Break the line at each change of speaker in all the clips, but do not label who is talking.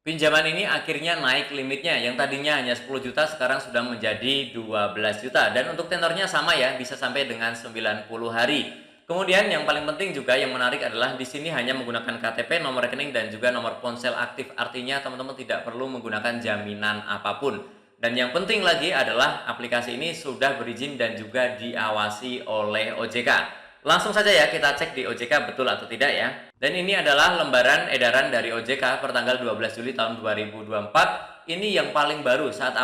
Pinjaman ini akhirnya naik limitnya, yang tadinya hanya 10 juta sekarang sudah menjadi 12 juta. Dan untuk tenornya sama ya, bisa sampai dengan 90 hari. Kemudian yang paling penting juga yang menarik adalah di sini hanya menggunakan KTP, nomor rekening, dan juga nomor ponsel aktif. Artinya teman-teman tidak perlu menggunakan jaminan apapun. Dan yang penting lagi adalah aplikasi ini sudah berizin dan juga diawasi oleh OJK. Langsung saja ya kita cek di OJK betul atau tidak ya. Dan ini adalah lembaran edaran dari OJK pertanggal 12 Juli tahun 2024. Ini yang paling baru saat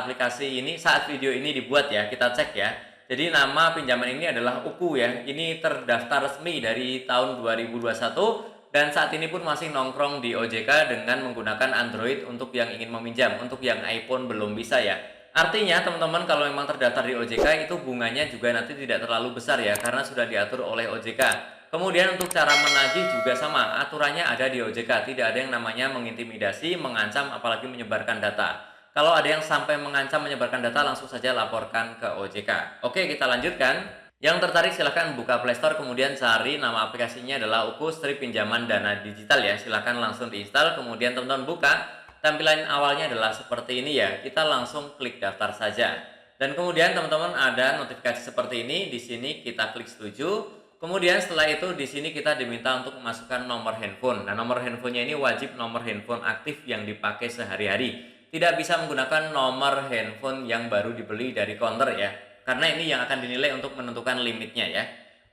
video ini dibuat ya, kita cek ya. Jadi nama pinjaman ini adalah UKU ya. Ini terdaftar resmi dari tahun 2021 dan saat ini pun masih nongkrong di OJK dengan menggunakan Android untuk yang ingin meminjam. Untuk yang iPhone belum bisa ya. Artinya teman-teman kalau memang terdaftar di OJK itu bunganya juga nanti tidak terlalu besar ya karena sudah diatur oleh OJK. Kemudian untuk cara menagih juga sama, aturannya ada di OJK, tidak ada yang namanya mengintimidasi, mengancam, apalagi menyebarkan data. Kalau ada yang sampai mengancam menyebarkan data langsung saja laporkan ke OJK. Oke, kita lanjutkan. Yang tertarik silahkan buka Playstore, kemudian cari nama aplikasinya adalah UKU Strip Pinjaman Dana Digital ya. Silahkan langsung diinstal, kemudian teman-teman buka. Tampilan awalnya adalah seperti ini ya. Kita langsung klik daftar saja. Dan kemudian teman-teman ada notifikasi seperti ini. Di sini kita klik setuju. Kemudian setelah itu di sini kita diminta untuk memasukkan nomor handphone. Nah, nomor handphonenya ini wajib nomor handphone aktif yang dipakai sehari-hari. Tidak bisa menggunakan nomor handphone yang baru dibeli dari counter ya. Karena ini yang akan dinilai untuk menentukan limitnya ya.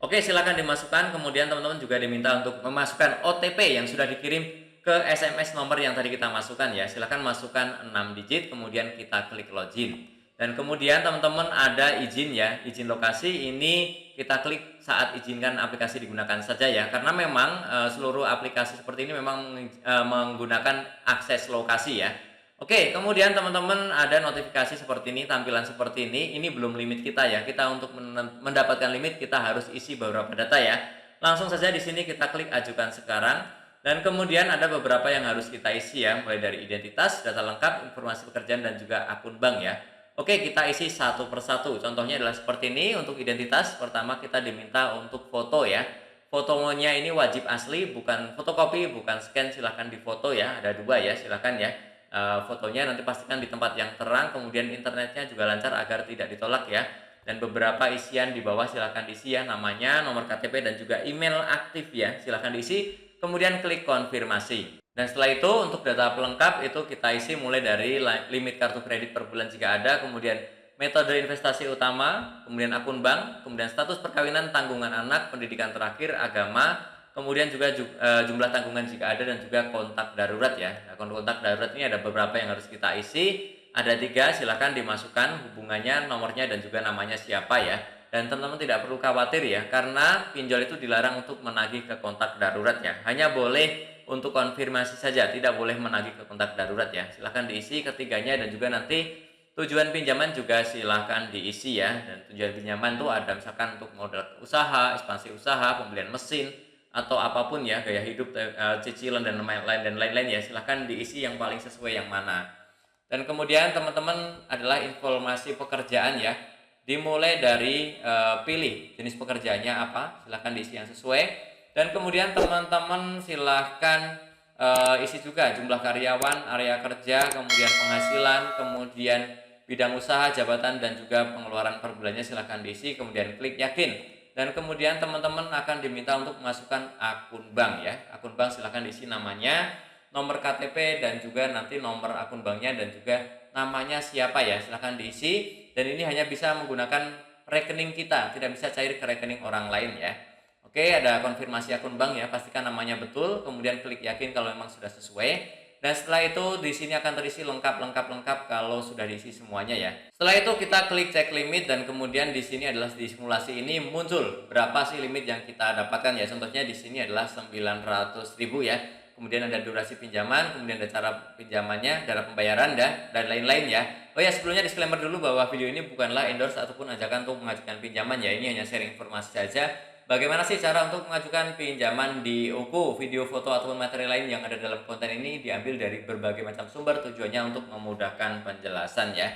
Oke, silakan dimasukkan. Kemudian teman-teman juga diminta untuk memasukkan OTP yang sudah dikirim ke SMS nomor yang tadi kita masukkan ya. Silahkan masukkan 6 digit, kemudian kita klik login. Dan kemudian teman-teman ada izin ya, izin lokasi ini kita klik saat izinkan aplikasi digunakan saja ya. Karena memang seluruh aplikasi seperti ini memang menggunakan akses lokasi ya. Oke, kemudian teman-teman ada notifikasi seperti ini, tampilan seperti ini belum limit kita ya. Kita untuk mendapatkan limit kita harus isi beberapa data ya. Langsung saja di sini kita klik ajukan sekarang. Dan kemudian ada beberapa yang harus kita isi ya, mulai dari identitas, data lengkap, informasi pekerjaan, dan juga akun bank ya. Oke, kita isi satu persatu. Contohnya adalah seperti ini. Untuk identitas, pertama kita diminta untuk foto ya. Fotonya ini wajib asli, bukan fotokopi, bukan scan, silahkan difoto ya. Ada dua ya, silahkan ya. Fotonya nanti pastikan di tempat yang terang, kemudian internetnya juga lancar agar tidak ditolak ya. Dan beberapa isian di bawah silahkan diisi ya, namanya, nomor KTP, dan juga email aktif ya, silahkan diisi. Kemudian klik konfirmasi. Dan setelah itu untuk data pelengkap itu kita isi mulai dari limit kartu kredit per bulan jika ada, kemudian metode investasi utama, kemudian akun bank, kemudian status perkawinan, tanggungan anak, pendidikan terakhir, agama, kemudian juga jumlah tanggungan jika ada, dan juga kontak darurat ya. Nah, kontak darurat ini ada beberapa yang harus kita isi. Ada 3, silahkan dimasukkan hubungannya, nomornya, dan juga namanya siapa ya. Dan teman-teman tidak perlu khawatir ya, karena pinjol itu dilarang untuk menagih ke kontak darurat ya. Hanya boleh untuk konfirmasi saja, tidak boleh menagih ke kontak darurat ya. Silahkan diisi ketiganya, dan juga nanti tujuan pinjaman juga silahkan diisi ya. Dan tujuan pinjaman tuh ada misalkan untuk modal usaha, ekspansi usaha, pembelian mesin, atau apapun ya, gaya hidup, cicilan, dan lain-lain ya. Silahkan diisi yang paling sesuai yang mana. Dan kemudian teman-teman adalah informasi pekerjaan ya. Dimulai dari pilih jenis pekerjaannya apa, silahkan diisi yang sesuai. Dan kemudian teman-teman silahkan isi juga jumlah karyawan, area kerja, kemudian penghasilan, kemudian bidang usaha, jabatan, dan juga pengeluaran per bulannya silahkan diisi. Kemudian klik yakin. Dan kemudian teman-teman akan diminta untuk memasukkan akun bank ya. Akun bank silahkan diisi namanya, nomor KTP, dan juga nanti nomor akun banknya, dan juga namanya siapa ya, silahkan diisi. Dan ini hanya bisa menggunakan rekening kita, tidak bisa cair ke rekening orang lain ya. Oke, ada konfirmasi akun bank ya, pastikan namanya betul, kemudian klik yakin kalau memang sudah sesuai. Dan setelah itu di sini akan terisi lengkap kalau sudah diisi semuanya ya. Setelah itu kita klik cek limit, dan kemudian di sini adalah di simulasi ini muncul berapa sih limit yang kita dapatkan ya. Contohnya di sini adalah 900.000 ya. Kemudian ada durasi pinjaman, kemudian ada cara pinjamannya, cara pembayaran, dan lain-lain ya. Oh ya, sebelumnya disclaimer dulu bahwa video ini bukanlah endorse ataupun ajakan untuk mengajukan pinjaman ya. Ini hanya sharing informasi saja. Bagaimana sih cara untuk mengajukan pinjaman di UKU? Video, foto, ataupun materi lain yang ada dalam konten ini diambil dari berbagai macam sumber, tujuannya untuk memudahkan penjelasan ya.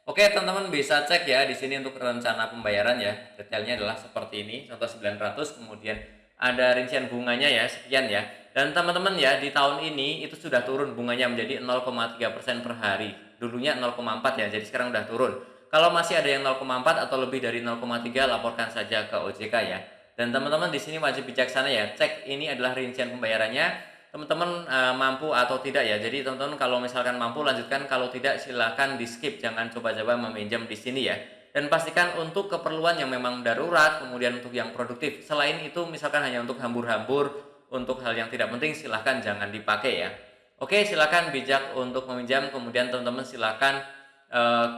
Oke, teman-teman bisa cek ya di sini untuk rencana pembayaran ya. Detailnya adalah seperti ini. Contoh 900, kemudian ada rincian bunganya ya, sekian ya. Dan teman-teman ya, di tahun ini itu sudah turun bunganya menjadi 0,3% per hari. Dulunya 0,4 ya, jadi sekarang udah turun. Kalau masih ada yang 0,4 atau lebih dari 0,3, laporkan saja ke OJK ya. Dan teman-teman di sini wajib bijaksana ya, cek ini adalah rincian pembayarannya. Teman-teman mampu atau tidak ya. Jadi teman-teman kalau misalkan mampu lanjutkan, kalau tidak silahkan di skip, jangan coba-coba meminjam di sini ya. Dan pastikan untuk keperluan yang memang darurat, kemudian untuk yang produktif. Selain itu misalkan hanya untuk hambur-hambur, untuk hal yang tidak penting silahkan jangan dipakai ya. Oke, silahkan bijak untuk meminjam, kemudian teman-teman silahkan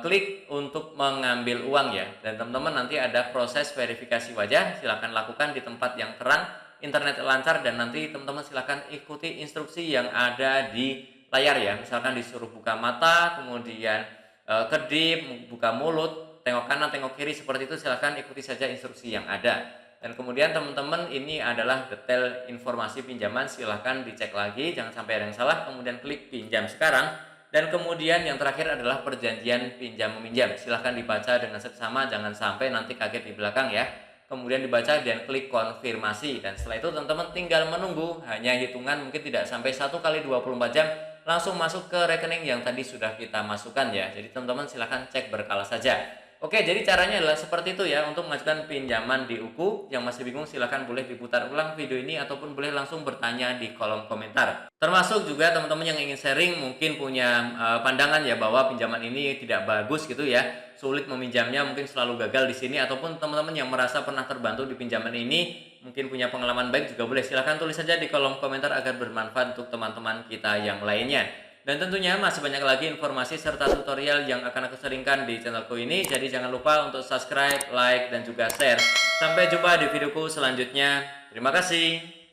klik untuk mengambil uang ya. Dan teman-teman nanti ada proses verifikasi wajah, silahkan lakukan di tempat yang terang, internet lancar, dan nanti teman-teman silahkan ikuti instruksi yang ada di layar ya. Misalkan disuruh buka mata, kemudian kedip, buka mulut, tengok kanan, tengok kiri, seperti itu silahkan ikuti saja instruksi yang ada. Dan kemudian teman-teman ini adalah detail informasi pinjaman, silahkan dicek lagi, jangan sampai ada yang salah, kemudian klik pinjam sekarang. Dan kemudian yang terakhir adalah perjanjian pinjam meminjam. Silahkan dibaca dengan seksama, jangan sampai nanti kaget di belakang ya. Kemudian dibaca dan klik konfirmasi. Dan setelah itu teman-teman tinggal menunggu, hanya hitungan mungkin tidak sampai 1 kali 24 jam, langsung masuk ke rekening yang tadi sudah kita masukkan ya. Jadi teman-teman silahkan cek berkala saja. Oke, jadi caranya adalah seperti itu ya untuk mengajukan pinjaman di UKU. Yang masih bingung silahkan boleh diputar ulang video ini ataupun boleh langsung bertanya di kolom komentar. Termasuk juga teman-teman yang ingin sharing mungkin punya pandangan ya bahwa pinjaman ini tidak bagus gitu ya, sulit meminjamnya, mungkin selalu gagal di sini, ataupun teman-teman yang merasa pernah terbantu di pinjaman ini, mungkin punya pengalaman baik juga boleh. Silahkan tulis saja di kolom komentar agar bermanfaat untuk teman-teman kita yang lainnya. Dan tentunya masih banyak lagi informasi serta tutorial yang akan aku sharingkan di channelku ini. Jadi jangan lupa untuk subscribe, like, dan juga share. Sampai jumpa di videoku selanjutnya. Terima kasih.